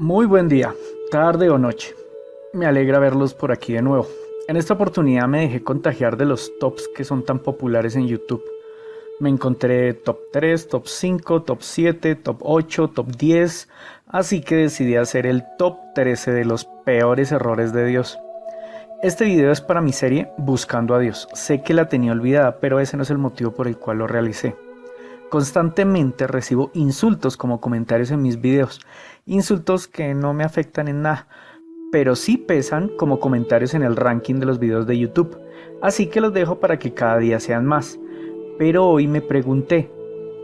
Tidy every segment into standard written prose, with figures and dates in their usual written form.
Muy buen día, tarde o noche. Me alegra verlos por aquí de nuevo. En esta oportunidad me dejé contagiar de los tops que son tan populares en YouTube. Me encontré top 3, top 5, top 7, top 8, top 10, así que decidí hacer el top 13 de los peores errores de Dios. Este video es para mi serie Buscando a Dios. Sé que la tenía olvidada, pero ese no es el motivo por el cual lo realicé. Constantemente recibo insultos como comentarios en mis videos, insultos que no me afectan en nada, pero sí pesan como comentarios en el ranking de los videos de YouTube, así que los dejo para que cada día sean más. Pero hoy me pregunté,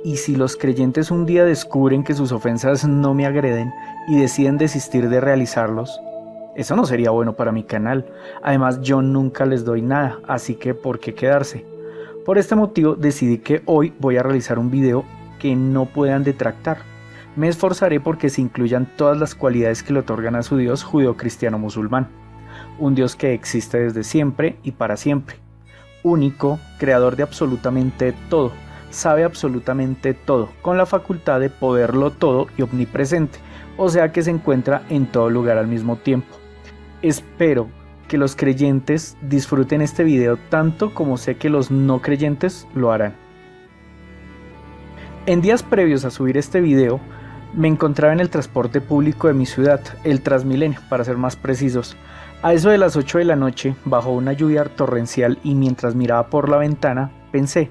¿y si los creyentes un día descubren que sus ofensas no me agreden y deciden desistir de realizarlos? Eso no sería bueno para mi canal. Además, yo nunca les doy nada, así que ¿por qué quedarse? Por este motivo decidí que hoy voy a realizar un video que no puedan detractar. Me esforzaré porque se incluyan todas las cualidades que le otorgan a su Dios judeo-cristiano-musulmán. Un Dios que existe desde siempre y para siempre. Único, creador de absolutamente todo, sabe absolutamente todo, con la facultad de poderlo todo y omnipresente, o sea que se encuentra en todo lugar al mismo tiempo. Espero que los creyentes disfruten este video tanto como sé que los no creyentes lo harán. En días previos a subir este video, me encontraba en el transporte público de mi ciudad, el Transmilenio para ser más precisos. A eso de las 8 de la noche, bajo una lluvia torrencial y mientras miraba por la ventana, pensé,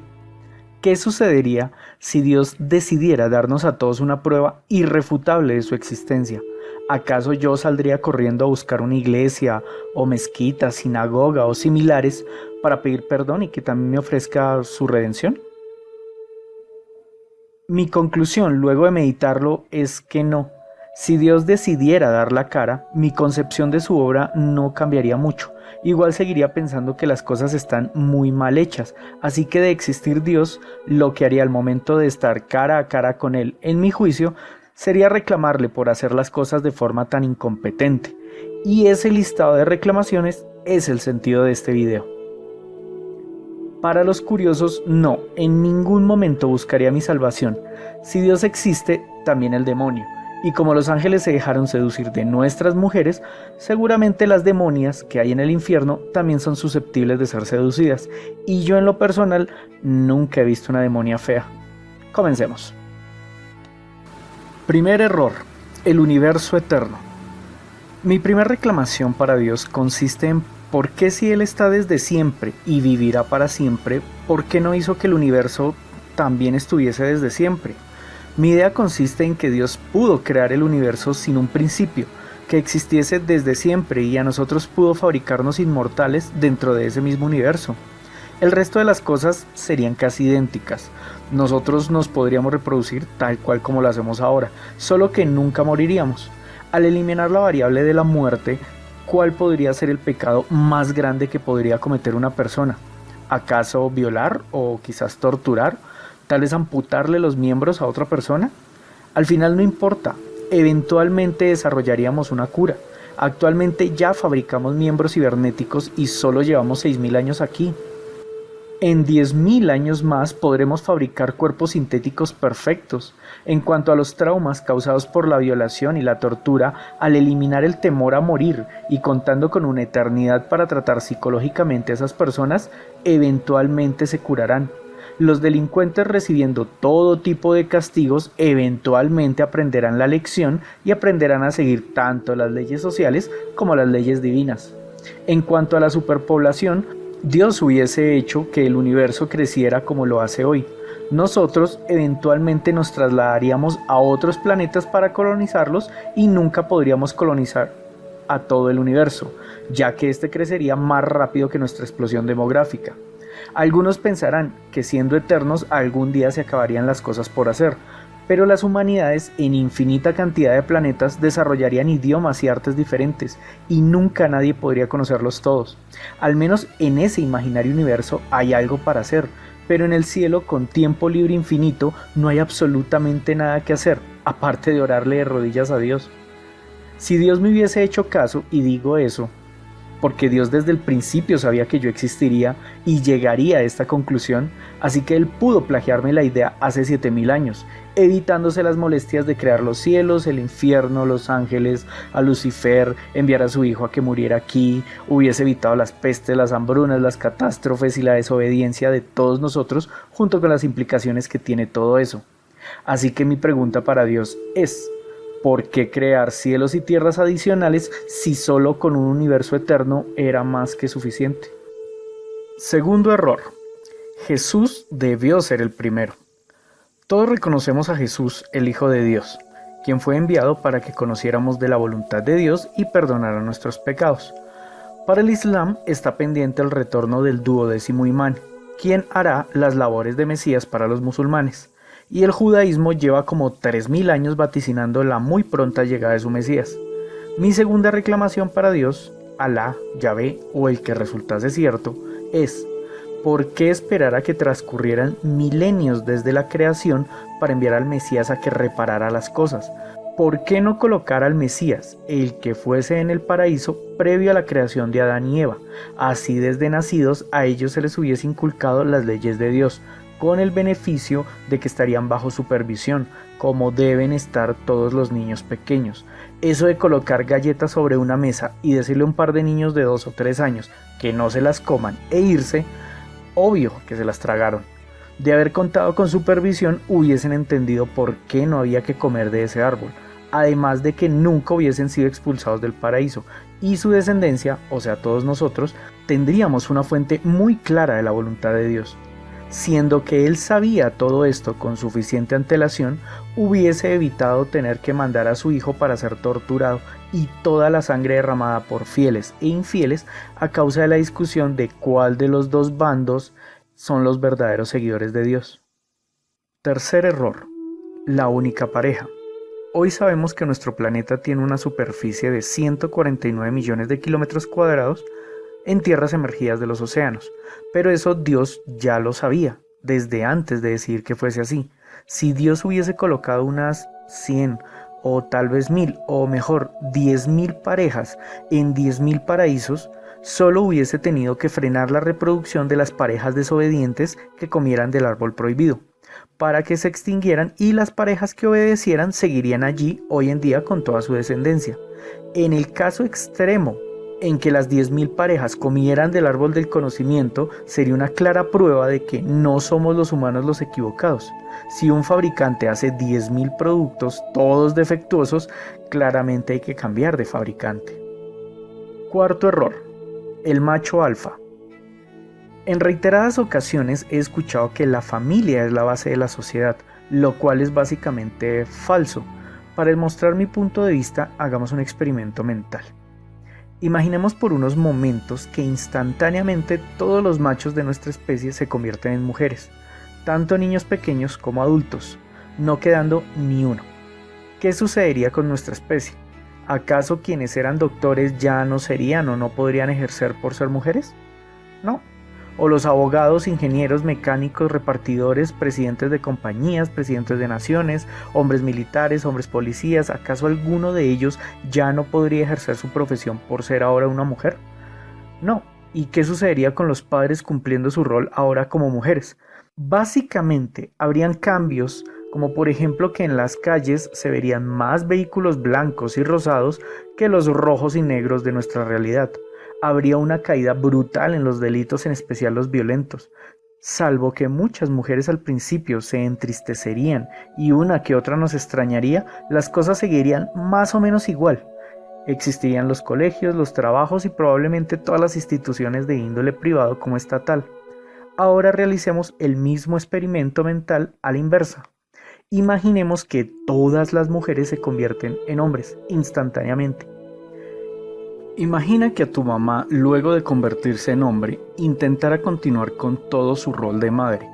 ¿qué sucedería si Dios decidiera darnos a todos una prueba irrefutable de su existencia? ¿Acaso yo saldría corriendo a buscar una iglesia o mezquita, sinagoga o similares para pedir perdón y que también me ofrezca su redención? Mi conclusión luego de meditarlo es que no. Si Dios decidiera dar la cara, mi concepción de su obra no cambiaría mucho. Igual seguiría pensando que las cosas están muy mal hechas, así que de existir Dios, lo que haría al momento de estar cara a cara con Él, en mi juicio, sería reclamarle por hacer las cosas de forma tan incompetente. Y ese listado de reclamaciones es el sentido de este video. Para los curiosos, no, en ningún momento buscaría mi salvación. Si Dios existe, también el demonio. Y como los ángeles se dejaron seducir de nuestras mujeres, seguramente las demonias que hay en el infierno también son susceptibles de ser seducidas. Y yo en lo personal nunca he visto una demonia fea. Comencemos. Primer error, el universo eterno. Mi primera reclamación para Dios consiste en ¿por qué si Él está desde siempre y vivirá para siempre, por qué no hizo que el universo también estuviese desde siempre? Mi idea consiste en que Dios pudo crear el universo sin un principio, que existiese desde siempre y a nosotros pudo fabricarnos inmortales dentro de ese mismo universo. El resto de las cosas serían casi idénticas. Nosotros nos podríamos reproducir tal cual como lo hacemos ahora, solo que nunca moriríamos. Al eliminar la variable de la muerte, ¿cuál podría ser el pecado más grande que podría cometer una persona? ¿Acaso violar o quizás torturar? ¿Tal vez amputarle los miembros a otra persona? Al final no importa, eventualmente desarrollaríamos una cura. Actualmente ya fabricamos miembros cibernéticos y solo llevamos 6.000 años aquí. En 10.000 años más podremos fabricar cuerpos sintéticos perfectos. En cuanto a los traumas causados por la violación y la tortura, al eliminar el temor a morir y contando con una eternidad para tratar psicológicamente a esas personas, eventualmente se curarán. Los delincuentes recibiendo todo tipo de castigos eventualmente aprenderán la lección y aprenderán a seguir tanto las leyes sociales como las leyes divinas. En cuanto a la superpoblación, Dios hubiese hecho que el universo creciera como lo hace hoy. Nosotros eventualmente nos trasladaríamos a otros planetas para colonizarlos y nunca podríamos colonizar a todo el universo, ya que este crecería más rápido que nuestra explosión demográfica. Algunos pensarán que siendo eternos algún día se acabarían las cosas por hacer, pero las humanidades en infinita cantidad de planetas desarrollarían idiomas y artes diferentes y nunca nadie podría conocerlos todos. Al menos en ese imaginario universo hay algo para hacer, pero en el cielo con tiempo libre infinito no hay absolutamente nada que hacer, aparte de orarle de rodillas a Dios. Si Dios me hubiese hecho caso, y digo eso, porque Dios desde el principio sabía que yo existiría y llegaría a esta conclusión, así que Él pudo plagiarme la idea hace 7000 años, evitándose las molestias de crear los cielos, el infierno, los ángeles, a Lucifer, enviar a su hijo a que muriera aquí, hubiese evitado las pestes, las hambrunas, las catástrofes y la desobediencia de todos nosotros, junto con las implicaciones que tiene todo eso. Así que mi pregunta para Dios es: ¿por qué crear cielos y tierras adicionales si solo con un universo eterno era más que suficiente? Segundo error. Jesús debió ser el primero. Todos reconocemos a Jesús, el Hijo de Dios, quien fue enviado para que conociéramos de la voluntad de Dios y perdonara nuestros pecados. Para el Islam está pendiente el retorno del 12º imán, quien hará las labores de Mesías para los musulmanes. Y el judaísmo lleva como 3000 años vaticinando la muy pronta llegada de su Mesías. Mi segunda reclamación para Dios, Alá, Yahvé o el que resultase cierto, es: ¿por qué esperar a que transcurrieran milenios desde la creación para enviar al Mesías a que reparara las cosas? ¿Por qué no colocar al Mesías, el que fuese en el paraíso, previo a la creación de Adán y Eva? Así desde nacidos a ellos se les hubiese inculcado las leyes de Dios, con el beneficio de que estarían bajo supervisión, como deben estar todos los niños pequeños. Eso de colocar galletas sobre una mesa y decirle a un par de niños de 2 o 3 años que no se las coman e irse, obvio que se las tragaron. De haber contado con supervisión hubiesen entendido por qué no había que comer de ese árbol, además de que nunca hubiesen sido expulsados del paraíso, y su descendencia, o sea todos nosotros, tendríamos una fuente muy clara de la voluntad de Dios. Siendo que él sabía todo esto con suficiente antelación, hubiese evitado tener que mandar a su hijo para ser torturado y toda la sangre derramada por fieles e infieles a causa de la discusión de cuál de los dos bandos son los verdaderos seguidores de Dios. Tercer error: la única pareja. Hoy sabemos que nuestro planeta tiene una superficie de 149 millones de kilómetros cuadrados en tierras emergidas de los océanos, pero eso Dios ya lo sabía desde antes de decidir que fuese así. Si Dios hubiese colocado unas 100 o tal vez 1000 o mejor 10.000 parejas en 10.000 paraísos, solo hubiese tenido que frenar la reproducción de las parejas desobedientes que comieran del árbol prohibido, para que se extinguieran, y las parejas que obedecieran seguirían allí hoy en día con toda su descendencia. En el caso extremo en que las 10.000 parejas comieran del árbol del conocimiento, sería una clara prueba de que no somos los humanos los equivocados. Si un fabricante hace 10.000 productos, todos defectuosos, claramente hay que cambiar de fabricante. Cuarto error: el macho alfa. En reiteradas ocasiones he escuchado que la familia es la base de la sociedad, lo cual es básicamente falso. Para demostrar mi punto de vista, hagamos un experimento mental. Imaginemos por unos momentos que instantáneamente todos los machos de nuestra especie se convierten en mujeres, tanto niños pequeños como adultos, no quedando ni uno. ¿Qué sucedería con nuestra especie? ¿Acaso quienes eran doctores ya no serían o no podrían ejercer por ser mujeres? No. O los abogados, ingenieros, mecánicos, repartidores, presidentes de compañías, presidentes de naciones, hombres militares, hombres policías, ¿acaso alguno de ellos ya no podría ejercer su profesión por ser ahora una mujer? No. ¿Y qué sucedería con los padres cumpliendo su rol ahora como mujeres? Básicamente, habrían cambios, como por ejemplo que en las calles se verían más vehículos blancos y rosados que los rojos y negros de nuestra realidad. Habría una caída brutal en los delitos, en especial los violentos. Salvo que muchas mujeres al principio se entristecerían y una que otra nos extrañaría, las cosas seguirían más o menos igual. Existirían los colegios, los trabajos y probablemente todas las instituciones de índole privado como estatal. Ahora realicemos el mismo experimento mental a la inversa. Imaginemos que todas las mujeres se convierten en hombres instantáneamente. Imagina que a tu mamá, luego de convertirse en hombre, intentara continuar con todo su rol de madre.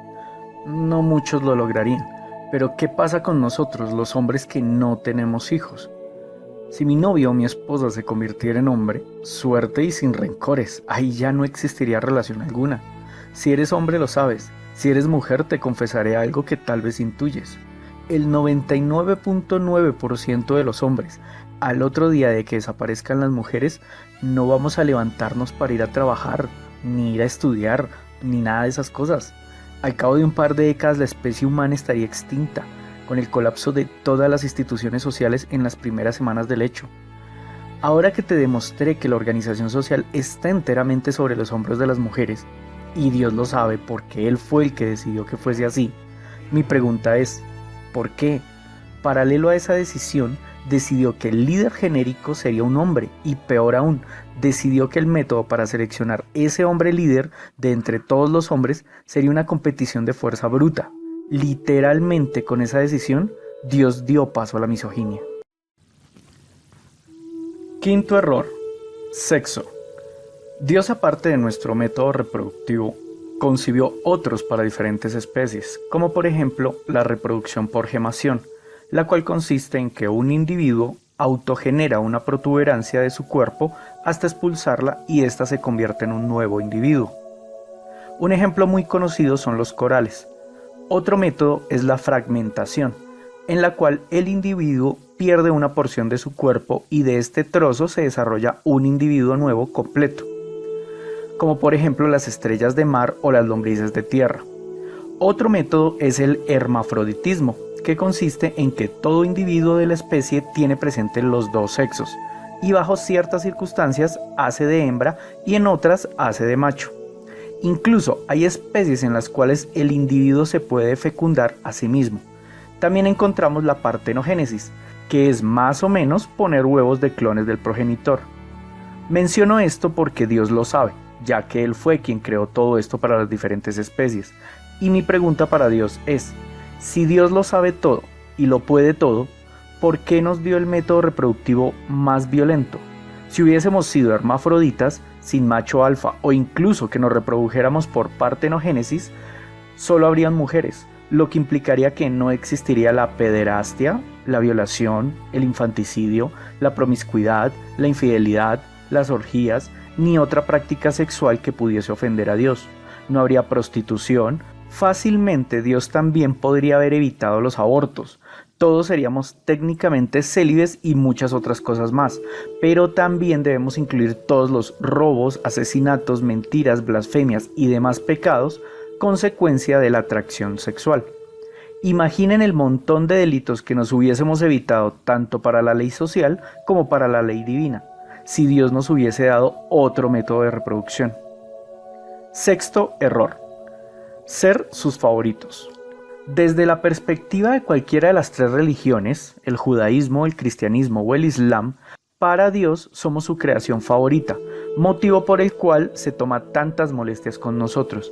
No muchos lo lograrían, pero ¿qué pasa con nosotros, los hombres que no tenemos hijos? Si mi novio o mi esposa se convirtiera en hombre, suerte y sin rencores, ahí ya no existiría relación alguna. Si eres hombre lo sabes, si eres mujer te confesaré algo que tal vez intuyes. el 99.9% de los hombres, al otro día de que desaparezcan las mujeres, no vamos a levantarnos para ir a trabajar, ni ir a estudiar, ni nada de esas cosas. Al cabo de un par de décadas la especie humana estaría extinta, con el colapso de todas las instituciones sociales en las primeras semanas del hecho. Ahora que te demostré que la organización social está enteramente sobre los hombros de las mujeres, y Dios lo sabe porque Él fue el que decidió que fuese así, mi pregunta es, ¿por qué? Paralelo a esa decisión, decidió que el líder genérico sería un hombre, y peor aún, decidió que el método para seleccionar ese hombre líder de entre todos los hombres sería una competición de fuerza bruta. Literalmente, con esa decisión, Dios dio paso a la misoginia. Quinto error: sexo. Dios, aparte de nuestro método reproductivo, concibió otros para diferentes especies, como por ejemplo la reproducción por gemación, la cual consiste en que un individuo autogenera una protuberancia de su cuerpo hasta expulsarla y ésta se convierte en un nuevo individuo. Un ejemplo muy conocido son los corales. Otro método es la fragmentación, en la cual el individuo pierde una porción de su cuerpo y de este trozo se desarrolla un individuo nuevo completo, como por ejemplo las estrellas de mar o las lombrices de tierra. Otro método es el hermafroditismo, que consiste en que todo individuo de la especie tiene presente los dos sexos, y bajo ciertas circunstancias hace de hembra y en otras hace de macho. Incluso hay especies en las cuales el individuo se puede fecundar a sí mismo. También encontramos la partenogénesis, que es más o menos poner huevos de clones del progenitor. Menciono esto porque Dios lo sabe, ya que Él fue quien creó todo esto para las diferentes especies. Y mi pregunta para Dios es, si Dios lo sabe todo y lo puede todo, ¿por qué nos dio el método reproductivo más violento? Si hubiésemos sido hermafroditas, sin macho alfa, o incluso que nos reprodujéramos por partenogénesis, solo habrían mujeres, lo que implicaría que no existiría la pederastia, la violación, el infanticidio, la promiscuidad, la infidelidad, las orgías, ni otra práctica sexual que pudiese ofender a Dios. No habría prostitución. Fácilmente Dios también podría haber evitado los abortos. Todos seríamos técnicamente célibes y muchas otras cosas más, pero también debemos incluir todos los robos, asesinatos, mentiras, blasfemias y demás pecados, consecuencia de la atracción sexual. Imaginen el montón de delitos que nos hubiésemos evitado tanto para la ley social como para la ley divina, si Dios nos hubiese dado otro método de reproducción. Sexto error: ser sus favoritos. Desde la perspectiva de cualquiera de las tres religiones, el judaísmo, el cristianismo o el islam, para Dios somos su creación favorita, motivo por el cual se toma tantas molestias con nosotros.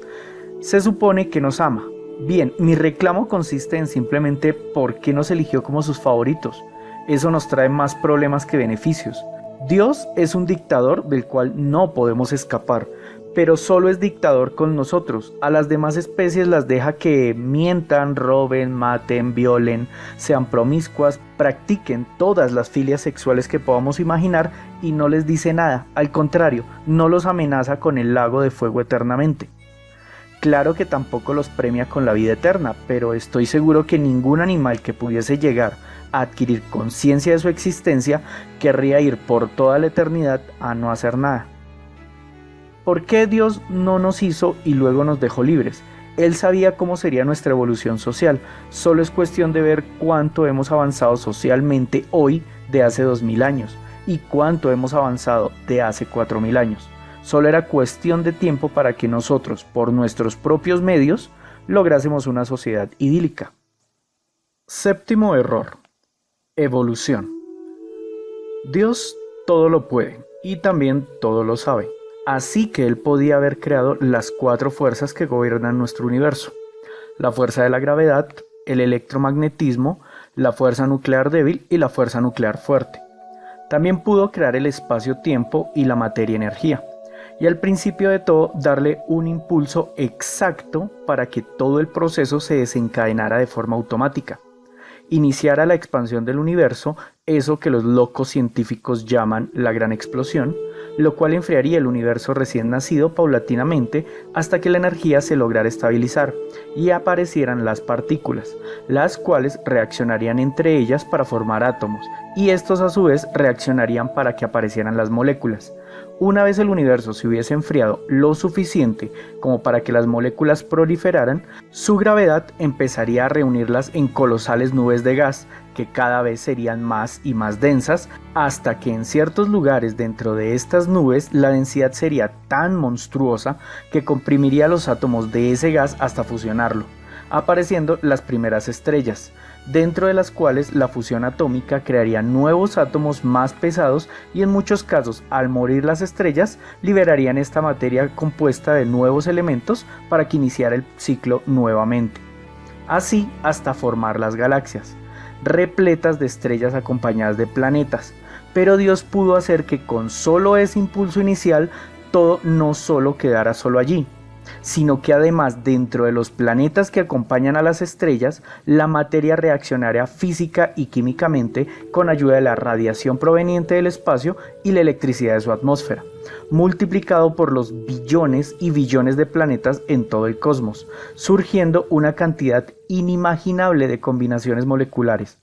Se supone que nos ama. Bien, mi reclamo consiste en simplemente por qué nos eligió como sus favoritos. Eso nos trae más problemas que beneficios. Dios es un dictador del cual no podemos escapar, pero solo es dictador con nosotros. A las demás especies las deja que mientan, roben, maten, violen, sean promiscuas, practiquen todas las filias sexuales que podamos imaginar y no les dice nada. Al contrario, no los amenaza con el lago de fuego eternamente. Claro que tampoco los premia con la vida eterna, pero estoy seguro que ningún animal que pudiese llegar a adquirir conciencia de su existencia querría ir por toda la eternidad a no hacer nada. ¿Por qué Dios no nos hizo y luego nos dejó libres? Él sabía cómo sería nuestra evolución social, solo es cuestión de ver cuánto hemos avanzado socialmente hoy de hace 2000 años y cuánto hemos avanzado de hace 4000 años. Solo era cuestión de tiempo para que nosotros, por nuestros propios medios, lográsemos una sociedad idílica. Séptimo error: evolución. Dios todo lo puede y también todo lo sabe. Así que Él podía haber creado las 4 fuerzas que gobiernan nuestro universo: la fuerza de la gravedad, el electromagnetismo, la fuerza nuclear débil y la fuerza nuclear fuerte. También pudo crear el espacio-tiempo y la materia-energía. Y al principio de todo darle un impulso exacto para que todo el proceso se desencadenara de forma automática. iniciara la expansión del universo, eso que los locos científicos llaman la gran explosión, lo cual enfriaría el universo recién nacido paulatinamente hasta que la energía se lograra estabilizar y aparecieran las partículas, las cuales reaccionarían entre ellas para formar átomos, y estos a su vez reaccionarían para que aparecieran las moléculas. Una vez el universo se hubiese enfriado lo suficiente como para que las moléculas proliferaran, su gravedad empezaría a reunirlas en colosales nubes de gas que cada vez serían más y más densas, hasta que en ciertos lugares dentro de estas nubes la densidad sería tan monstruosa que comprimiría los átomos de ese gas hasta fusionarlo, apareciendo las primeras estrellas, dentro de las cuales la fusión atómica crearía nuevos átomos más pesados y en muchos casos, al morir las estrellas, liberarían esta materia compuesta de nuevos elementos para que iniciara el ciclo nuevamente. Así hasta formar las galaxias, repletas de estrellas acompañadas de planetas, pero Dios pudo hacer que con solo ese impulso inicial todo no solo quedara solo allí, sino que además dentro de los planetas que acompañan a las estrellas, la materia reaccionaría física y químicamente con ayuda de la radiación proveniente del espacio y la electricidad de su atmósfera, multiplicado por los billones y billones de planetas en todo el cosmos, surgiendo una cantidad inimaginable de combinaciones moleculares,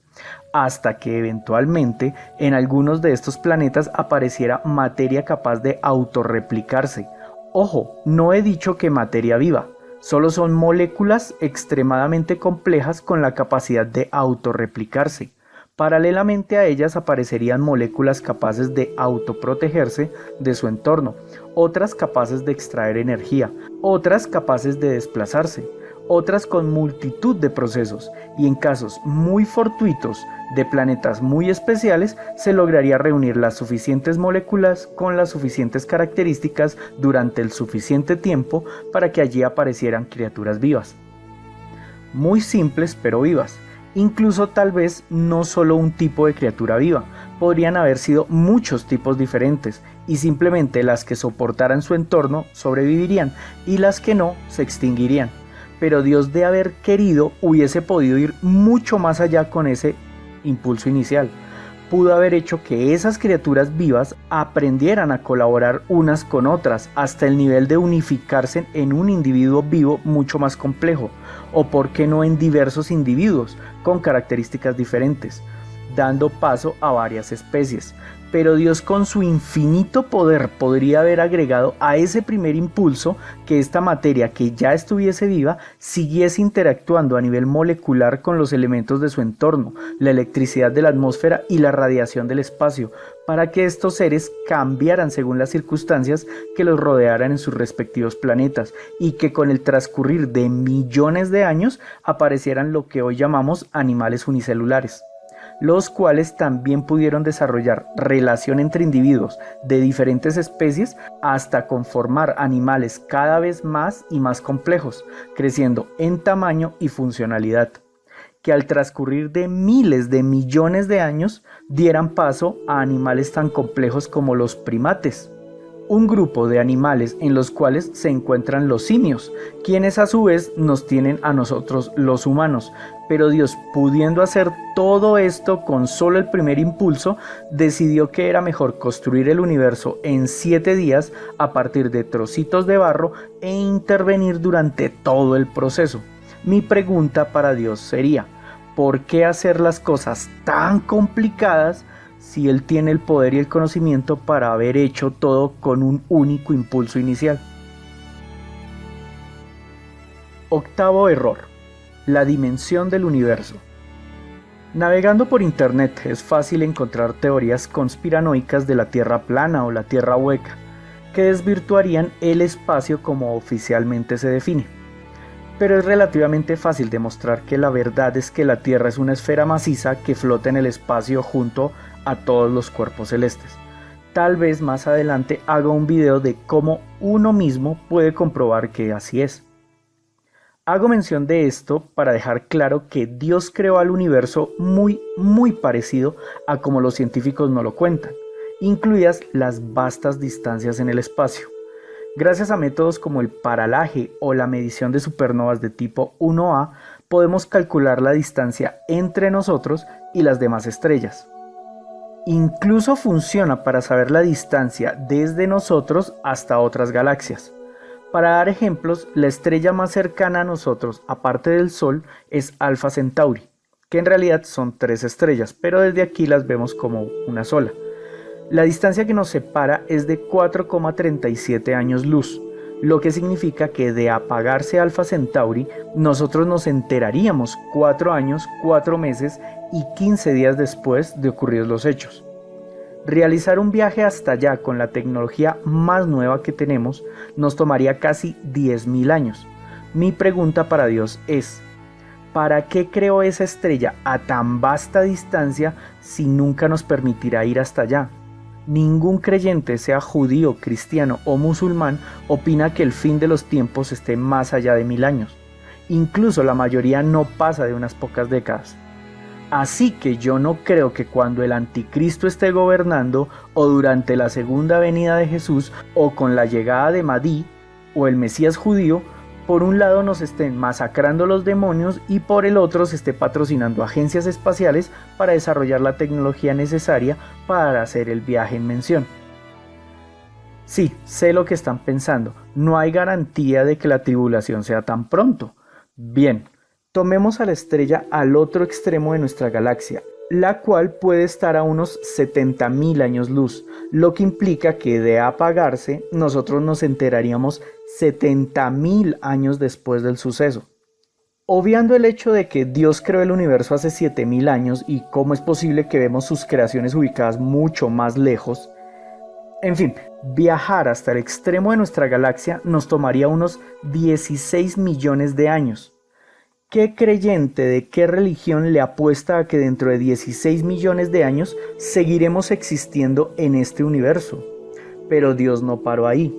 hasta que eventualmente en algunos de estos planetas apareciera materia capaz de autorreplicarse. Ojo, no he dicho que materia viva, solo son moléculas extremadamente complejas con la capacidad de autorreplicarse. Paralelamente a ellas aparecerían moléculas capaces de autoprotegerse de su entorno, otras capaces de extraer energía, otras capaces de desplazarse, otras con multitud de procesos, y en casos muy fortuitos de planetas muy especiales se lograría reunir las suficientes moléculas con las suficientes características durante el suficiente tiempo para que allí aparecieran criaturas vivas. Muy simples pero vivas. Incluso tal vez no solo un tipo de criatura viva, podrían haber sido muchos tipos diferentes y simplemente las que soportaran su entorno sobrevivirían y las que no se extinguirían. Pero Dios, de haber querido, hubiese podido ir mucho más allá con ese impulso inicial. Pudo haber hecho que esas criaturas vivas aprendieran a colaborar unas con otras hasta el nivel de unificarse en un individuo vivo mucho más complejo, o por qué no en diversos individuos con características diferentes, dando paso a varias especies. Pero Dios, con su infinito poder, podría haber agregado a ese primer impulso que esta materia que ya estuviese viva siguiese interactuando a nivel molecular con los elementos de su entorno, la electricidad de la atmósfera y la radiación del espacio, para que estos seres cambiaran según las circunstancias que los rodearan en sus respectivos planetas, y que con el transcurrir de millones de años aparecieran lo que hoy llamamos animales unicelulares, los cuales también pudieron desarrollar relación entre individuos de diferentes especies hasta conformar animales cada vez más y más complejos, creciendo en tamaño y funcionalidad, que al transcurrir de miles de millones de años dieran paso a animales tan complejos como los primates, un grupo de animales en los cuales se encuentran los simios, quienes a su vez nos tienen a nosotros los humanos. Pero Dios, pudiendo hacer todo esto con solo el primer impulso, decidió que era mejor construir el universo en 7 días a partir de trocitos de barro e intervenir durante todo el proceso. Mi pregunta para Dios sería, ¿por qué hacer las cosas tan complicadas si Él tiene el poder y el conocimiento para haber hecho todo con un único impulso inicial? Octavo error: la dimensión del universo. Navegando por internet es fácil encontrar teorías conspiranoicas de la Tierra plana o la Tierra hueca, que desvirtuarían el espacio como oficialmente se define. Pero es relativamente fácil demostrar que la verdad es que la Tierra es una esfera maciza que flota en el espacio junto a todos los cuerpos celestes. Tal vez más adelante haga un video de cómo uno mismo puede comprobar que así es. Hago mención de esto para dejar claro que Dios creó al universo muy parecido a como los científicos nos lo cuentan, incluidas las vastas distancias en el espacio. Gracias a métodos como el paralaje o la medición de supernovas de tipo 1A, podemos calcular la distancia entre nosotros y las demás estrellas. Incluso funciona para saber la distancia desde nosotros hasta otras galaxias. Para dar ejemplos, la estrella más cercana a nosotros, aparte del Sol, es Alpha Centauri, que en realidad son 3 estrellas, pero desde aquí las vemos como una sola. La distancia que nos separa es de 4,37 años luz, lo que significa que de apagarse Alpha Centauri, nosotros nos enteraríamos 4 años, 4 meses y 15 días después de ocurridos los hechos. Realizar un viaje hasta allá con la tecnología más nueva que tenemos nos tomaría casi 10.000 años. Mi pregunta para Dios es: ¿para qué creó esa estrella a tan vasta distancia si nunca nos permitirá ir hasta allá? Ningún creyente, sea judío, cristiano o musulmán, opina que el fin de los tiempos esté más allá de 1000 años. Incluso la mayoría no pasa de unas pocas décadas. Así que yo no creo que cuando el anticristo esté gobernando, o durante la segunda venida de Jesús, o con la llegada de Mahdi, o el Mesías judío, por un lado nos estén masacrando los demonios y por el otro se esté patrocinando agencias espaciales para desarrollar la tecnología necesaria para hacer el viaje en mención. Sí, sé lo que están pensando, no hay garantía de que la tribulación sea tan pronto. Bien, tomemos a la estrella al otro extremo de nuestra galaxia, la cual puede estar a unos 70.000 años luz, lo que implica que de apagarse nosotros nos enteraríamos 70.000 años después del suceso. Obviando el hecho de que Dios creó el universo hace 7.000 años y cómo es posible que vemos sus creaciones ubicadas mucho más lejos, en fin, viajar hasta el extremo de nuestra galaxia nos tomaría unos 16 millones de años. ¿Qué creyente de qué religión le apuesta a que dentro de 16 millones de años seguiremos existiendo en este universo? Pero Dios no paró ahí.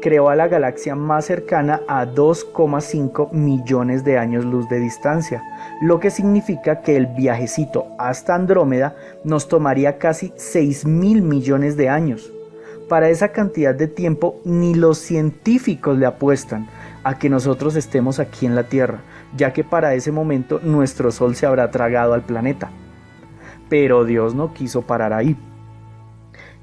Creó a la galaxia más cercana a 2,5 millones de años luz de distancia, lo que significa que el viajecito hasta Andrómeda nos tomaría casi 6.000 millones de años. Para esa cantidad de tiempo ni los científicos le apuestan a que nosotros estemos aquí en la Tierra, ya que para ese momento nuestro Sol se habrá tragado al planeta. Pero Dios no quiso parar ahí.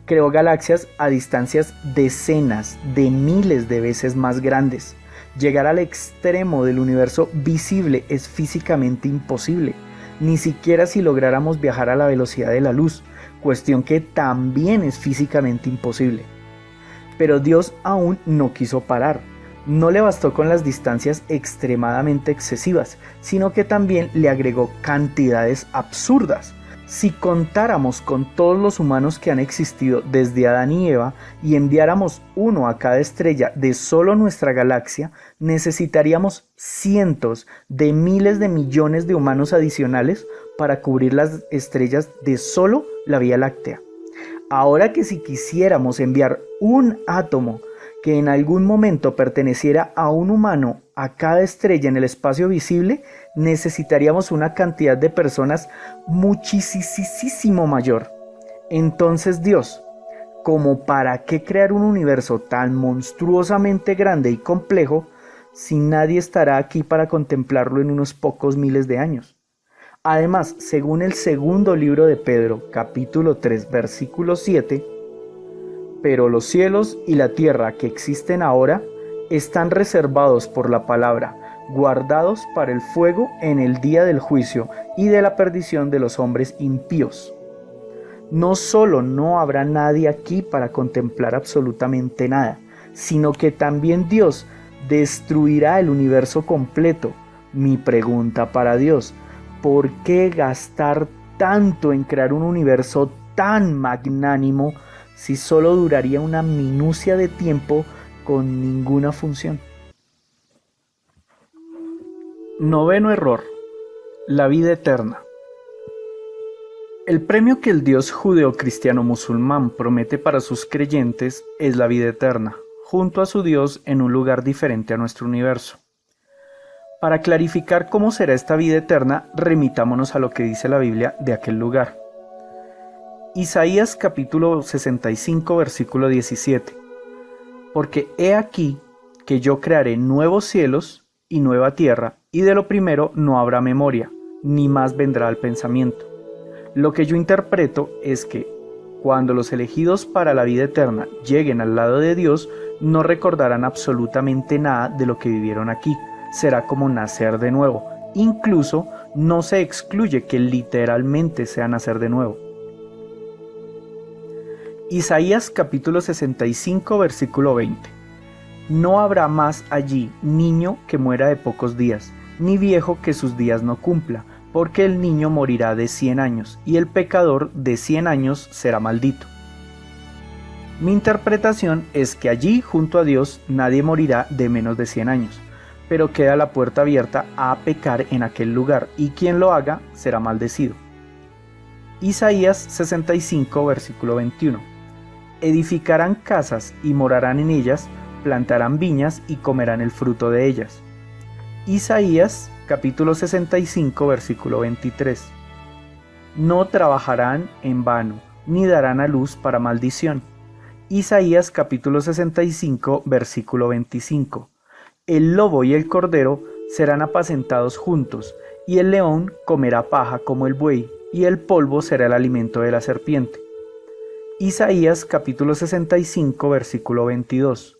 Creó galaxias a distancias decenas de miles de veces más grandes. Llegar al extremo del universo visible es físicamente imposible, ni siquiera si lográramos viajar a la velocidad de la luz, cuestión que también es físicamente imposible. Pero Dios aún no quiso parar. No le bastó con las distancias extremadamente excesivas, sino que también le agregó cantidades absurdas. Si contáramos con todos los humanos que han existido desde Adán y Eva y enviáramos uno a cada estrella de solo nuestra galaxia, necesitaríamos cientos de miles de millones de humanos adicionales para cubrir las estrellas de solo la Vía Láctea. Ahora que si quisiéramos enviar un átomo que en algún momento perteneciera a un humano a cada estrella en el espacio visible, necesitaríamos una cantidad de personas muchísimo mayor. Entonces Dios, ¿como para qué crear un universo tan monstruosamente grande y complejo si nadie estará aquí para contemplarlo en unos pocos miles de años? Además, según el segundo libro de Pedro, capítulo 3, versículo 7, pero los cielos y la tierra que existen ahora están reservados por la palabra, guardados para el fuego en el día del juicio y de la perdición de los hombres impíos. No solo no habrá nadie aquí para contemplar absolutamente nada, sino que también Dios destruirá el universo completo. Mi pregunta para Dios: ¿por qué gastar tanto en crear un universo tan magnánimo si solo duraría una minucia de tiempo con ninguna función? Noveno error: la vida eterna. El premio que el Dios judeo-cristiano musulmán promete para sus creyentes es la vida eterna, junto a su Dios en un lugar diferente a nuestro universo. Para clarificar cómo será esta vida eterna, remitámonos a lo que dice la Biblia de aquel lugar. Isaías capítulo 65 versículo 17. Porque he aquí que yo crearé nuevos cielos y nueva tierra, y de lo primero no habrá memoria, ni más vendrá al pensamiento. Lo que yo interpreto es que, cuando los elegidos para la vida eterna lleguen al lado de Dios, no recordarán absolutamente nada de lo que vivieron aquí. Será como nacer de nuevo. Incluso no se excluye que literalmente sea nacer de nuevo. Isaías capítulo 65 versículo 20. No habrá más allí niño que muera de pocos días, ni viejo que sus días no cumpla, porque el niño morirá de 100 años, y el pecador de 100 años será maldito. Mi interpretación es que allí, junto a Dios, nadie morirá de menos de 100 años, pero queda la puerta abierta a pecar en aquel lugar, y quien lo haga será maldecido. Isaías 65 versículo 21. Edificarán casas y morarán en ellas, plantarán viñas y comerán el fruto de ellas. Isaías capítulo 65 versículo 23. No trabajarán en vano, ni darán a luz para maldición. Isaías capítulo 65 versículo 25. El lobo y el cordero serán apacentados juntos, y el león comerá paja como el buey, y el polvo será el alimento de la serpiente. Isaías capítulo 65 versículo 22.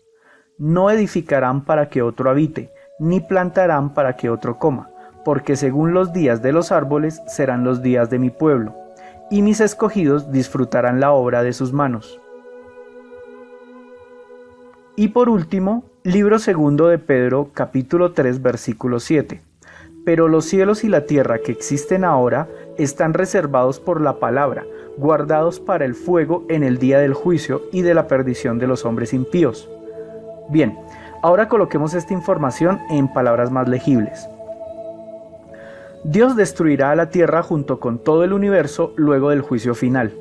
No edificarán para que otro habite, ni plantarán para que otro coma, porque según los días de los árboles serán los días de mi pueblo, y mis escogidos disfrutarán la obra de sus manos. Y por último, libro segundo de Pedro, capítulo 3, versículo 7. Pero los cielos y la tierra que existen ahora están reservados por la palabra, guardados para el fuego en el día del juicio y de la perdición de los hombres impíos. Bien, ahora coloquemos esta información en palabras más legibles. Dios destruirá a la tierra junto con todo el universo luego del juicio final.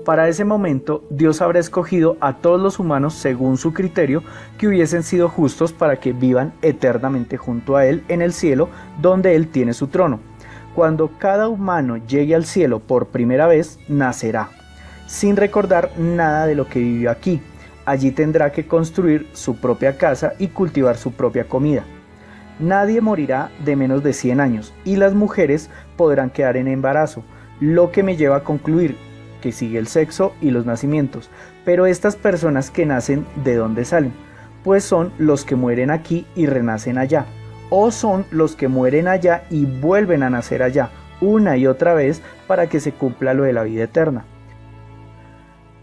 Para ese momento, Dios habrá escogido a todos los humanos según su criterio que hubiesen sido justos para que vivan eternamente junto a Él en el cielo, donde Él tiene su trono. Cuando cada humano llegue al cielo por primera vez, nacerá, sin recordar nada de lo que vivió aquí. Allí tendrá que construir su propia casa y cultivar su propia comida. Nadie morirá de menos de 100 años y las mujeres podrán quedar en embarazo, lo que me lleva a concluir que sigue el sexo y los nacimientos. Pero estas personas que nacen, ¿de dónde salen? Pues son los que mueren aquí y renacen allá, o son los que mueren allá y vuelven a nacer allá, una y otra vez para que se cumpla lo de la vida eterna.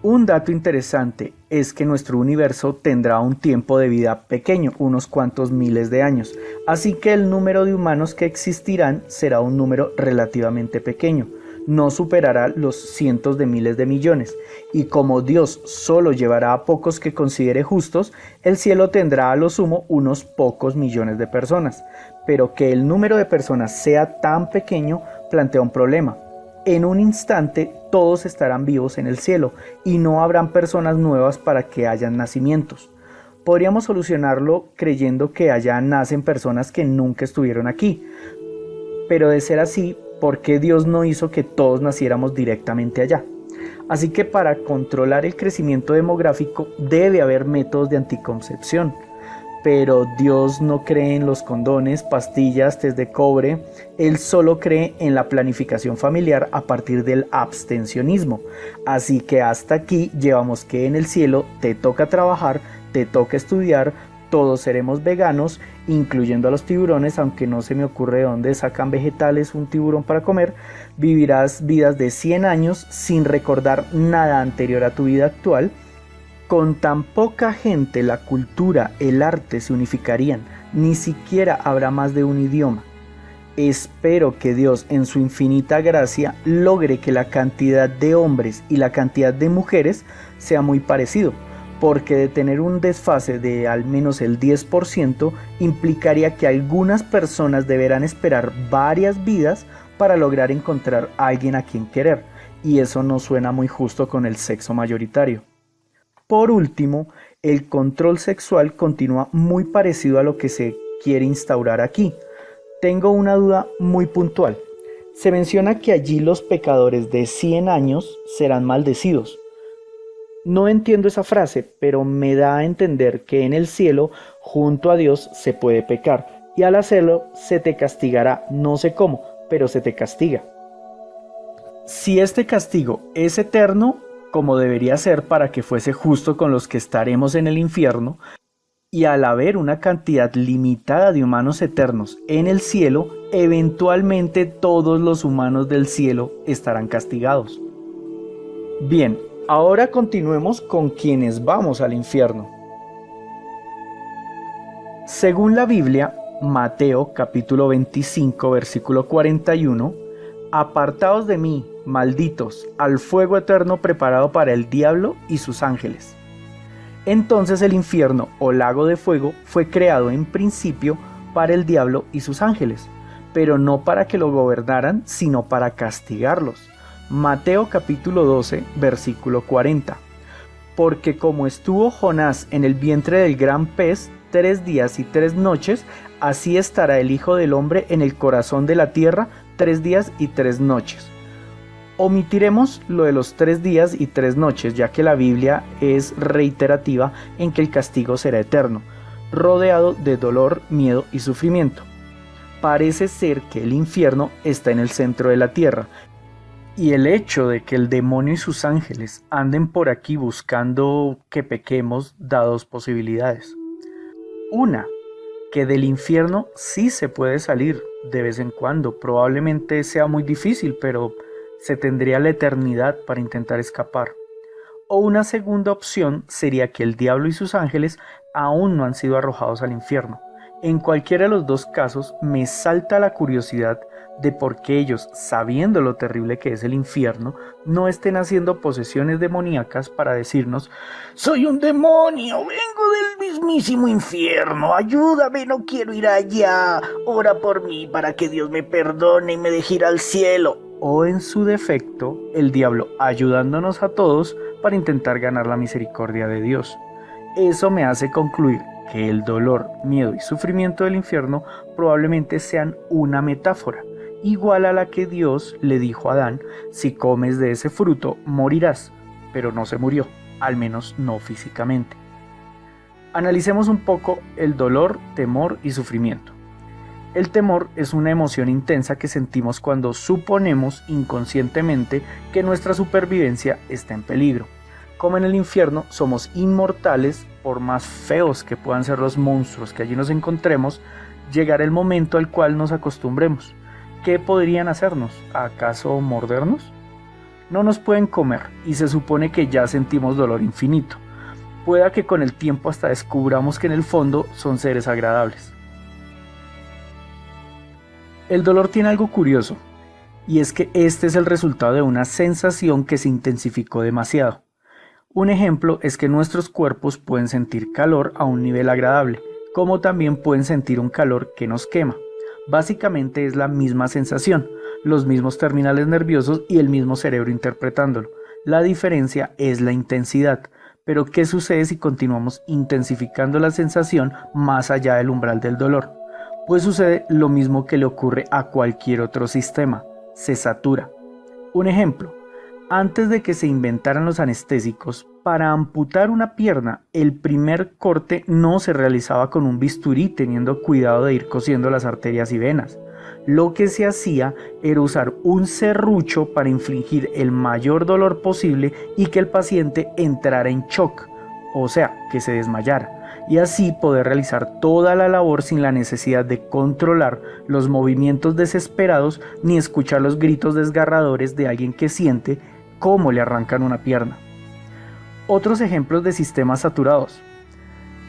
Un dato interesante es que nuestro universo tendrá un tiempo de vida pequeño, unos cuantos miles de años, así que el número de humanos que existirán será un número relativamente pequeño, no superará los cientos de miles de millones, y como Dios solo llevará a pocos que considere justos, el cielo tendrá a lo sumo unos pocos millones de personas, pero que el número de personas sea tan pequeño plantea un problema. En un instante todos estarán vivos en el cielo y no habrán personas nuevas para que hayan nacimientos. Podríamos solucionarlo creyendo que allá nacen personas que nunca estuvieron aquí. Pero de ser así, ¿por qué Dios no hizo que todos naciéramos directamente allá? Así que para controlar el crecimiento demográfico debe haber métodos de anticoncepción. Pero Dios no cree en los condones, pastillas, test de cobre. Él solo cree en la planificación familiar a partir del abstencionismo. Así que hasta aquí llevamos que en el cielo te toca trabajar, te toca estudiar, todos seremos veganos, incluyendo a los tiburones, aunque no se me ocurre de dónde sacan vegetales un tiburón para comer. Vivirás vidas de 100 años sin recordar nada anterior a tu vida actual. Con tan poca gente, la cultura, el arte se unificarían, ni siquiera habrá más de un idioma. Espero que Dios, en su infinita gracia, logre que la cantidad de hombres y la cantidad de mujeres sea muy parecido, porque de tener un desfase de al menos el 10% implicaría que algunas personas deberán esperar varias vidas para lograr encontrar a alguien a quien querer, y eso no suena muy justo con el sexo mayoritario. Por último, el control sexual continúa muy parecido a lo que se quiere instaurar aquí. Tengo una duda muy puntual. Se menciona que allí los pecadores de 100 años serán maldecidos. No entiendo esa frase, pero me da a entender que en el cielo, junto a Dios, se puede pecar, y al hacerlo se te castigará, no sé cómo, pero se te castiga. Si este castigo es eterno, como debería ser para que fuese justo con los que estaremos en el infierno, y al haber una cantidad limitada de humanos eternos en el cielo, eventualmente todos los humanos del cielo estarán castigados. Bien, ahora continuemos con quienes vamos al infierno. Según la Biblia, Mateo capítulo 25 versículo 41, apartaos de mí, malditos, al fuego eterno preparado para el diablo y sus ángeles. Entonces el infierno o lago de fuego fue creado en principio para el diablo y sus ángeles, pero no para que lo gobernaran, sino para castigarlos. Mateo capítulo 12, versículo 40. Porque como estuvo Jonás en el vientre del gran pez 3 días y 3 noches, así estará el Hijo del Hombre en el corazón de la tierra 3 días y 3 noches. Omitiremos lo de los 3 días y 3 noches, ya que la Biblia es reiterativa en que el castigo será eterno, rodeado de dolor, miedo y sufrimiento. Parece ser que el infierno está en el centro de la tierra, y el hecho de que el demonio y sus ángeles anden por aquí buscando que pequemos da 2 posibilidades. Una, que del infierno sí se puede salir de vez en cuando, probablemente sea muy difícil, pero se tendría la eternidad para intentar escapar. O una segunda opción sería que el diablo y sus ángeles aún no han sido arrojados al infierno. En cualquiera de los 2 casos me salta la curiosidad de por qué ellos, sabiendo lo terrible que es el infierno, no estén haciendo posesiones demoníacas para decirnos: soy un demonio, vengo del mismísimo infierno, ayúdame, no quiero ir allá, ora por mí para que Dios me perdone y me deje ir al cielo. O en su defecto, el diablo ayudándonos a todos para intentar ganar la misericordia de Dios. Eso me hace concluir que el dolor, miedo y sufrimiento del infierno probablemente sean una metáfora, igual a la que Dios le dijo a Adán: si comes de ese fruto morirás, pero no se murió, al menos no físicamente. Analicemos un poco el dolor, temor y sufrimiento. El temor es una emoción intensa que sentimos cuando suponemos inconscientemente que nuestra supervivencia está en peligro. Como en el infierno somos inmortales, por más feos que puedan ser los monstruos que allí nos encontremos, llegará el momento al cual nos acostumbremos. ¿Qué podrían hacernos? ¿Acaso mordernos? No nos pueden comer y se supone que ya sentimos dolor infinito. Pueda que con el tiempo hasta descubramos que en el fondo son seres agradables. El dolor tiene algo curioso, y es que este es el resultado de una sensación que se intensificó demasiado. Un ejemplo es que nuestros cuerpos pueden sentir calor a un nivel agradable, como también pueden sentir un calor que nos quema. Básicamente es la misma sensación, los mismos terminales nerviosos y el mismo cerebro interpretándolo. La diferencia es la intensidad. Pero ¿qué sucede si continuamos intensificando la sensación más allá del umbral del dolor? Pues sucede lo mismo que le ocurre a cualquier otro sistema: se satura. Un ejemplo: antes de que se inventaran los anestésicos, para amputar una pierna, el primer corte no se realizaba con un bisturí teniendo cuidado de ir cosiendo las arterias y venas. Lo que se hacía era usar un serrucho para infligir el mayor dolor posible y que el paciente entrara en shock, o sea, que se desmayara, y así poder realizar toda la labor sin la necesidad de controlar los movimientos desesperados ni escuchar los gritos desgarradores de alguien que siente cómo le arrancan una pierna. Otros ejemplos de sistemas saturados: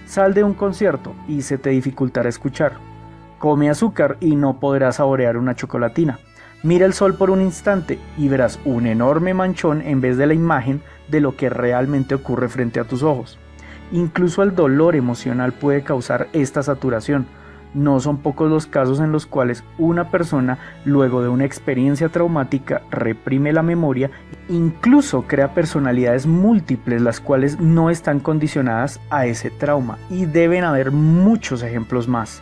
sal de un concierto y se te dificultará escuchar. Come azúcar y no podrás saborear una chocolatina. Mira el sol por un instante y verás un enorme manchón en vez de la imagen de lo que realmente ocurre frente a tus ojos. Incluso el dolor emocional puede causar esta saturación. No son pocos los casos en los cuales una persona, luego de una experiencia traumática, reprime la memoria, incluso crea personalidades múltiples, las cuales no están condicionadas a ese trauma, y deben haber muchos ejemplos más.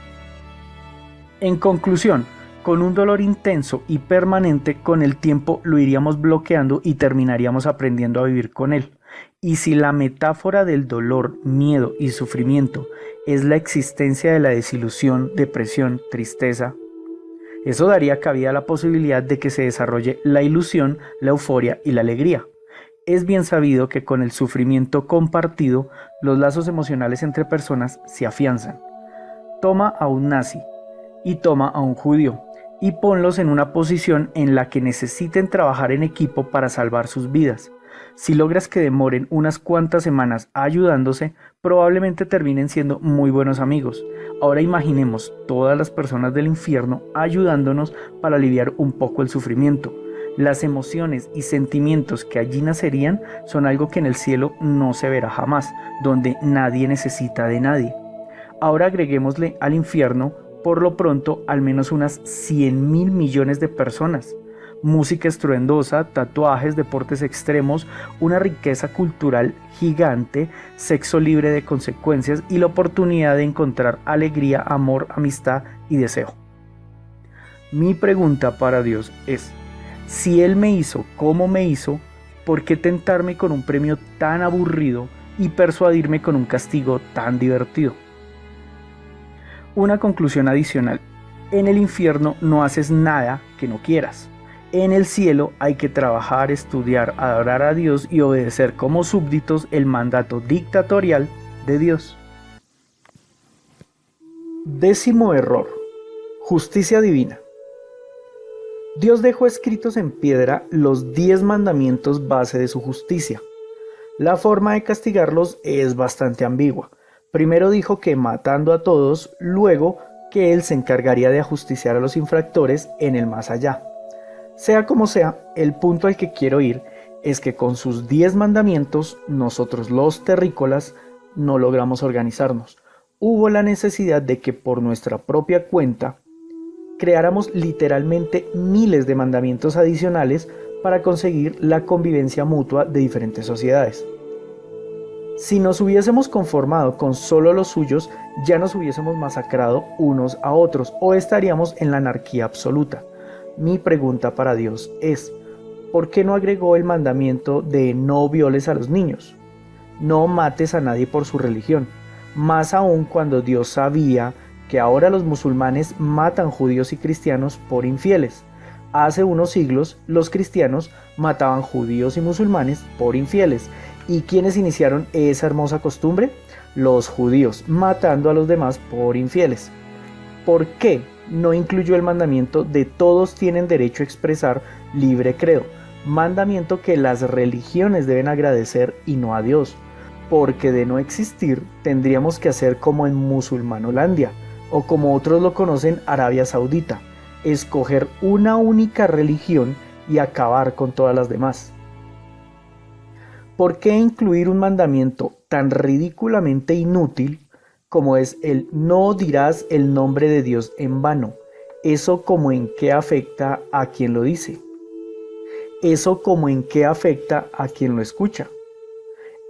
En conclusión, con un dolor intenso y permanente, con el tiempo lo iríamos bloqueando y terminaríamos aprendiendo a vivir con él. Y si la metáfora del dolor, miedo y sufrimiento es la existencia de la desilusión, depresión, tristeza, eso daría cabida a la posibilidad de que se desarrolle la ilusión, la euforia y la alegría. Es bien sabido que con el sufrimiento compartido, los lazos emocionales entre personas se afianzan. Toma a un nazi y toma a un judío y ponlos en una posición en la que necesiten trabajar en equipo para salvar sus vidas. Si logras que demoren unas cuantas semanas ayudándose, probablemente terminen siendo muy buenos amigos. Ahora imaginemos todas las personas del infierno ayudándonos para aliviar un poco el sufrimiento. Las emociones y sentimientos que allí nacerían son algo que en el cielo no se verá jamás, donde nadie necesita de nadie. Ahora agreguémosle al infierno, por lo pronto, al menos unas 100.000 millones de personas. Música estruendosa, tatuajes, deportes extremos, una riqueza cultural gigante, sexo libre de consecuencias y la oportunidad de encontrar alegría, amor, amistad y deseo. Mi pregunta para Dios es: si Él me hizo como me hizo, ¿por qué tentarme con un premio tan aburrido y persuadirme con un castigo tan divertido? Una conclusión adicional: en el infierno no haces nada que no quieras. En el cielo hay que trabajar, estudiar, adorar a Dios y obedecer como súbditos el mandato dictatorial de Dios. 10º error: justicia divina. Dios dejó escritos en piedra los 10 mandamientos base de su justicia. La forma de castigarlos es bastante ambigua. Primero dijo que matando a todos, luego que Él se encargaría de ajusticiar a los infractores en el más allá. Sea como sea, el punto al que quiero ir es que con sus 10 mandamientos, nosotros los terrícolas no logramos organizarnos. Hubo la necesidad de que por nuestra propia cuenta creáramos literalmente miles de mandamientos adicionales para conseguir la convivencia mutua de diferentes sociedades. Si nos hubiésemos conformado con solo los suyos, ya nos hubiésemos masacrado unos a otros o estaríamos en la anarquía absoluta. Mi pregunta para Dios es: ¿por qué no agregó el mandamiento de no violes a los niños? No mates a nadie por su religión, más aún cuando Dios sabía que ahora los musulmanes matan judíos y cristianos por infieles. Hace unos siglos los cristianos mataban judíos y musulmanes por infieles. ¿Y quiénes iniciaron esa hermosa costumbre? Los judíos, matando a los demás por infieles. ¿Por qué no incluyó el mandamiento de todos tienen derecho a expresar libre credo? Mandamiento que las religiones deben agradecer y no a Dios, porque de no existir tendríamos que hacer como en Musulmanolandia, o como otros lo conocen, Arabia Saudita, escoger una única religión y acabar con todas las demás. ¿Por qué incluir un mandamiento tan ridículamente inútil como es el no dirás el nombre de Dios en vano? ¿Eso como en qué afecta a quien lo dice? ¿Eso como en qué afecta a quien lo escucha?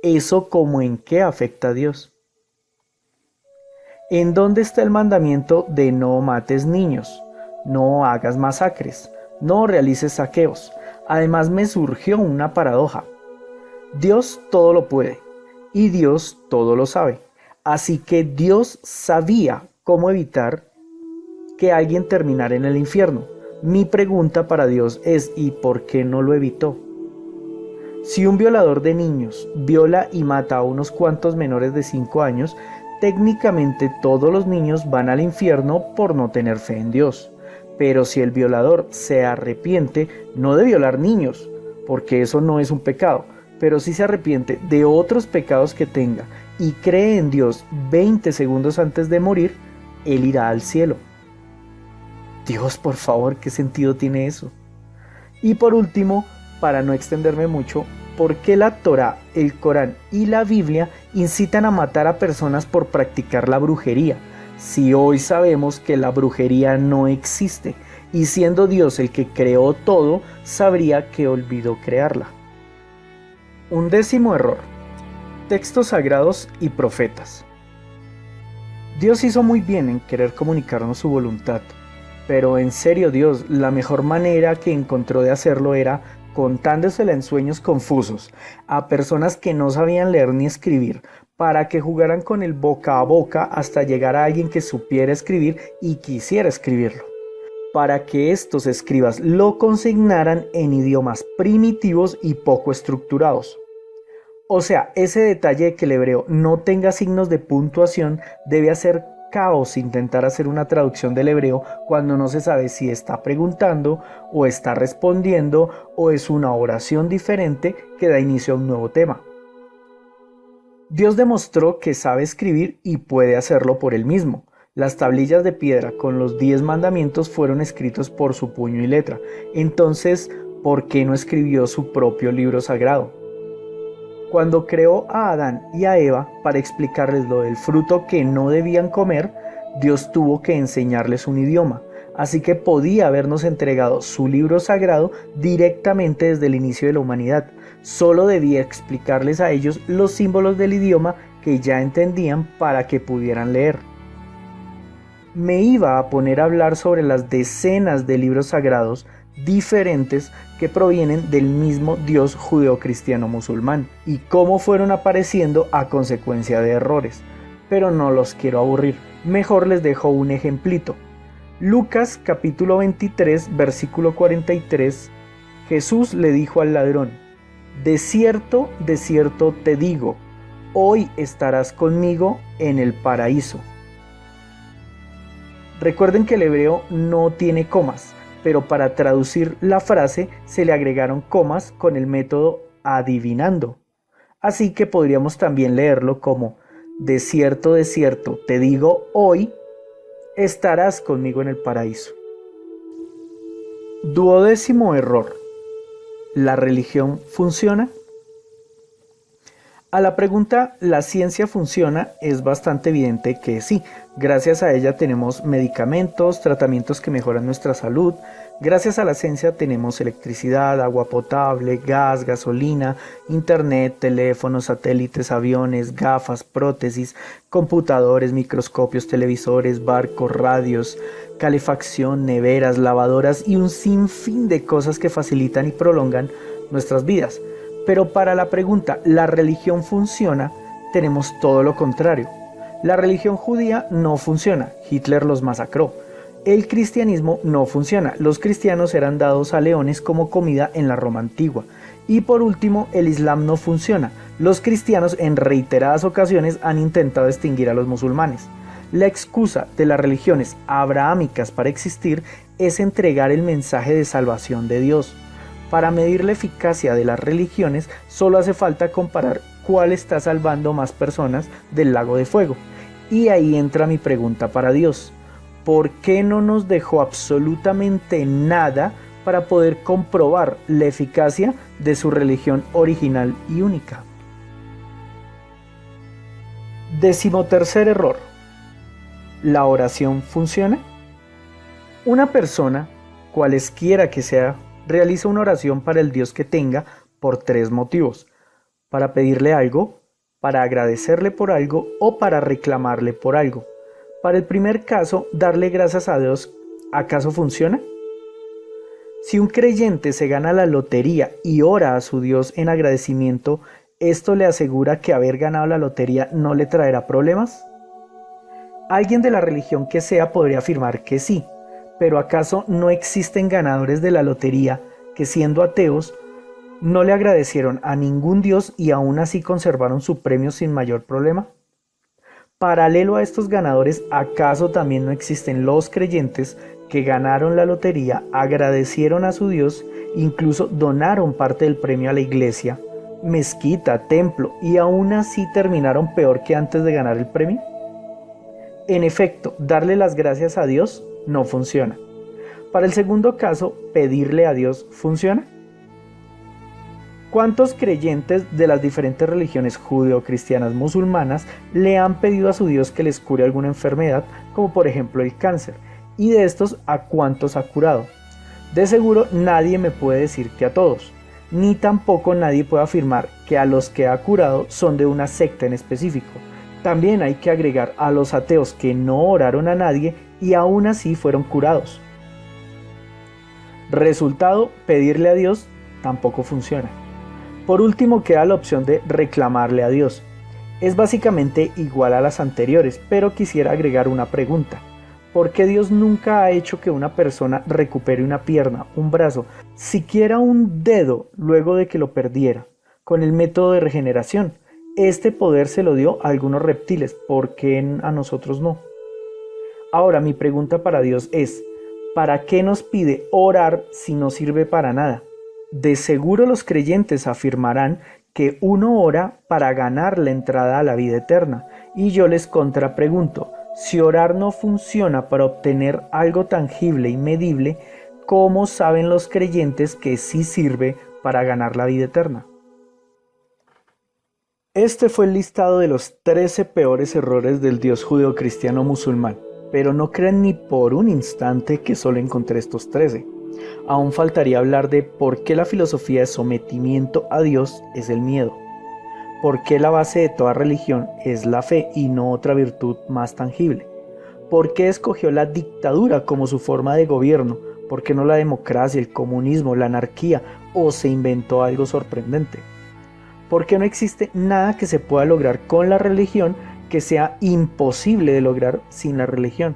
¿Eso como en qué afecta a Dios? ¿En dónde está el mandamiento de no mates niños, no hagas masacres, no realices saqueos? Además me surgió una paradoja. Dios todo lo puede y Dios todo lo sabe. Así que Dios sabía cómo evitar que alguien terminara en el infierno. Mi pregunta para Dios es: ¿y por qué no lo evitó? Si un violador de niños viola y mata a unos cuantos menores de 5 años, técnicamente todos los niños van al infierno por no tener fe en Dios. Pero si el violador se arrepiente, no de violar niños, porque eso no es un pecado, pero si se arrepiente de otros pecados que tenga y cree en Dios 20 segundos antes de morir, él irá al cielo. Dios, por favor, ¿qué sentido tiene eso? Y por último, para no extenderme mucho, ¿por qué la Torá, el Corán y la Biblia incitan a matar a personas por practicar la brujería? Si hoy sabemos que la brujería no existe, y siendo Dios el que creó todo, sabría que olvidó crearla. 11º error: textos sagrados y profetas. Dios hizo muy bien en querer comunicarnos su voluntad, Pero en serio, Dios, la mejor manera que encontró de hacerlo era contándosela en sueños confusos a personas que no sabían leer ni escribir, para que jugaran con el boca a boca hasta llegar a alguien que supiera escribir y quisiera escribirlo, para que estos escribas lo consignaran en idiomas primitivos y poco estructurados. O sea, ese detalle de que el hebreo no tenga signos de puntuación debe hacer caos intentar hacer una traducción del hebreo cuando no se sabe si está preguntando o está respondiendo o es una oración diferente que da inicio a un nuevo tema. Dios demostró que sabe escribir y puede hacerlo por él mismo. Las tablillas de piedra con los 10 mandamientos fueron escritos por su puño y letra. Entonces, ¿por qué no escribió su propio libro sagrado? Cuando creó a Adán y a Eva para explicarles lo del fruto que no debían comer, Dios tuvo que enseñarles un idioma, así que podía habernos entregado su libro sagrado directamente desde el inicio de la humanidad. Solo debía explicarles a ellos los símbolos del idioma que ya entendían para que pudieran leer. Me iba a poner a hablar sobre las decenas de libros sagrados diferentes que provienen del mismo Dios judeocristiano musulmán y cómo fueron apareciendo a consecuencia de errores, pero no los quiero aburrir, mejor les dejo un ejemplito. Lucas capítulo 23 versículo 43, Jesús le dijo al ladrón: de cierto te digo, hoy estarás conmigo en el paraíso. Recuerden que el hebreo no tiene comas, pero para traducir la frase se le agregaron comas con el método adivinando. Así que podríamos también leerlo como: de cierto te digo, hoy estarás conmigo en el paraíso. 12º error. ¿La religión funciona? A la pregunta ¿la ciencia funciona? Es bastante evidente que sí. Gracias a ella tenemos medicamentos, tratamientos que mejoran nuestra salud. Gracias a la ciencia tenemos electricidad, agua potable, gas, gasolina, internet, teléfonos, satélites, aviones, gafas, prótesis, computadores, microscopios, televisores, barcos, radios, calefacción, neveras, lavadoras y un sinfín de cosas que facilitan y prolongan nuestras vidas. Pero para la pregunta ¿la religión funciona? Tenemos todo lo contrario. La religión judía no funciona, Hitler los masacró. El cristianismo no funciona, los cristianos eran dados a leones como comida en la Roma antigua. Y por último, el Islam no funciona, los cristianos en reiteradas ocasiones han intentado extinguir a los musulmanes. La excusa de las religiones abrahámicas para existir es entregar el mensaje de salvación de Dios. Para medir la eficacia de las religiones, solo hace falta comparar cuál está salvando más personas del lago de fuego. Y ahí entra mi pregunta para Dios. ¿Por qué no nos dejó absolutamente nada para poder comprobar la eficacia de su religión original y única? 13º error. ¿La oración funciona? Una persona, cualesquiera que sea, realiza una oración para el Dios que tenga por 3 motivos: para pedirle algo, para agradecerle por algo o para reclamarle por algo. Para el primer caso, darle gracias a Dios, ¿acaso funciona? Si un creyente se gana la lotería y ora a su Dios en agradecimiento, ¿esto le asegura que haber ganado la lotería no le traerá problemas? Alguien de la religión que sea podría afirmar que sí, pero ¿acaso no existen ganadores de la lotería que, siendo ateos, no le agradecieron a ningún Dios y aún así conservaron su premio sin mayor problema? Paralelo a estos ganadores, ¿acaso también no existen los creyentes que ganaron la lotería, agradecieron a su Dios, incluso donaron parte del premio a la iglesia, mezquita, templo, y aún así terminaron peor que antes de ganar el premio? En efecto, darle las gracias a Dios no funciona. Para el segundo caso, pedirle a Dios funciona. ¿Cuántos creyentes de las diferentes religiones judeocristianas musulmanas le han pedido a su Dios que les cure alguna enfermedad, como por ejemplo el cáncer? Y de estos, ¿a cuántos ha curado? De seguro nadie me puede decir que a todos, ni tampoco nadie puede afirmar que a los que ha curado son de una secta en específico. También hay que agregar a los ateos que no oraron a nadie y aún así fueron curados. Resultado, pedirle a Dios tampoco funciona. Por último queda la opción de reclamarle a Dios. Es básicamente igual a las anteriores, pero quisiera agregar una pregunta. ¿Por qué Dios nunca ha hecho que una persona recupere una pierna, un brazo, siquiera un dedo luego de que lo perdiera, con el método de regeneración? Este poder se lo dio a algunos reptiles, ¿por qué a nosotros no? Ahora mi pregunta para Dios es, ¿para qué nos pide orar si no sirve para nada? De seguro los creyentes afirmarán que uno ora para ganar la entrada a la vida eterna, y yo les contrapregunto, si orar no funciona para obtener algo tangible y medible, ¿cómo saben los creyentes que sí sirve para ganar la vida eterna? Este fue el listado de los 13 peores errores del Dios judeocristiano musulmán, pero no crean ni por un instante que solo encontré estos 13. Aún faltaría hablar de por qué la filosofía de sometimiento a Dios es el miedo, por qué la base de toda religión es la fe y no otra virtud más tangible, por qué escogió la dictadura como su forma de gobierno, por qué no la democracia, el comunismo, la anarquía o se inventó algo sorprendente, por qué no existe nada que se pueda lograr con la religión que sea imposible de lograr sin la religión.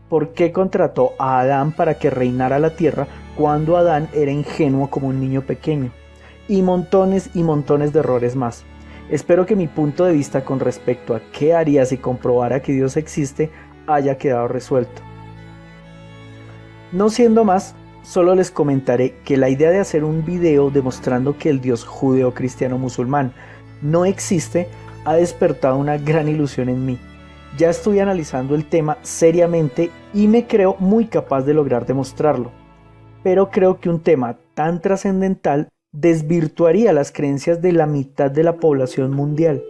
¿Por qué contrató a Adán para que reinara la tierra cuando Adán era ingenuo como un niño pequeño? Y montones de errores más. Espero que mi punto de vista con respecto a qué haría si comprobara que Dios existe haya quedado resuelto. No siendo más, solo les comentaré que la idea de hacer un video demostrando que el Dios judeo-cristiano musulmán no existe ha despertado una gran ilusión en mí. Ya estoy analizando el tema seriamente y me creo muy capaz de lograr demostrarlo. Pero creo que un tema tan trascendental desvirtuaría las creencias de la mitad de la población mundial.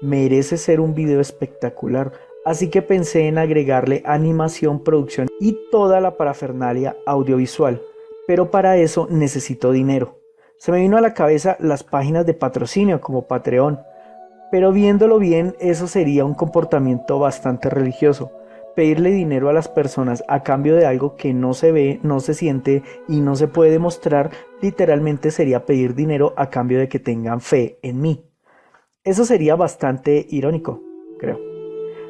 Merece ser un video espectacular, así que pensé en agregarle animación, producción y toda la parafernalia audiovisual. Pero para eso necesito dinero. Se me vino a la cabeza las páginas de patrocinio como Patreon. Pero viéndolo bien, eso sería un comportamiento bastante religioso. Pedirle dinero a las personas a cambio de algo que no se ve, no se siente y no se puede demostrar, literalmente sería pedir dinero a cambio de que tengan fe en mí. Eso sería bastante irónico, creo.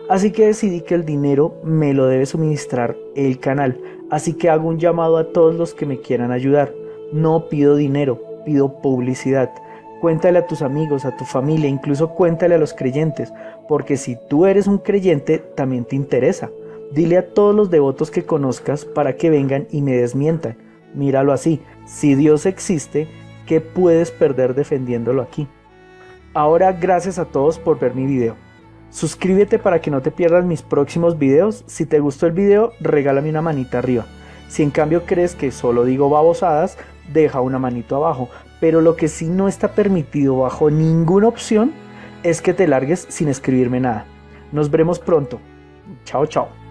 Así que decidí que el dinero me lo debe suministrar el canal. Así que hago un llamado a todos los que me quieran ayudar. No pido dinero, pido publicidad. Cuéntale a tus amigos, a tu familia, incluso cuéntale a los creyentes, porque si tú eres un creyente, también te interesa. Dile a todos los devotos que conozcas para que vengan y me desmientan. Míralo así, si Dios existe, ¿qué puedes perder defendiéndolo aquí? Ahora, gracias a todos por ver mi video. Suscríbete para que no te pierdas mis próximos videos. Si te gustó el video, regálame una manita arriba. Si en cambio crees que solo digo babosadas, deja una manito abajo. Pero lo que sí no está permitido bajo ninguna opción es que te largues sin escribirme nada. Nos veremos pronto. Chao, chao.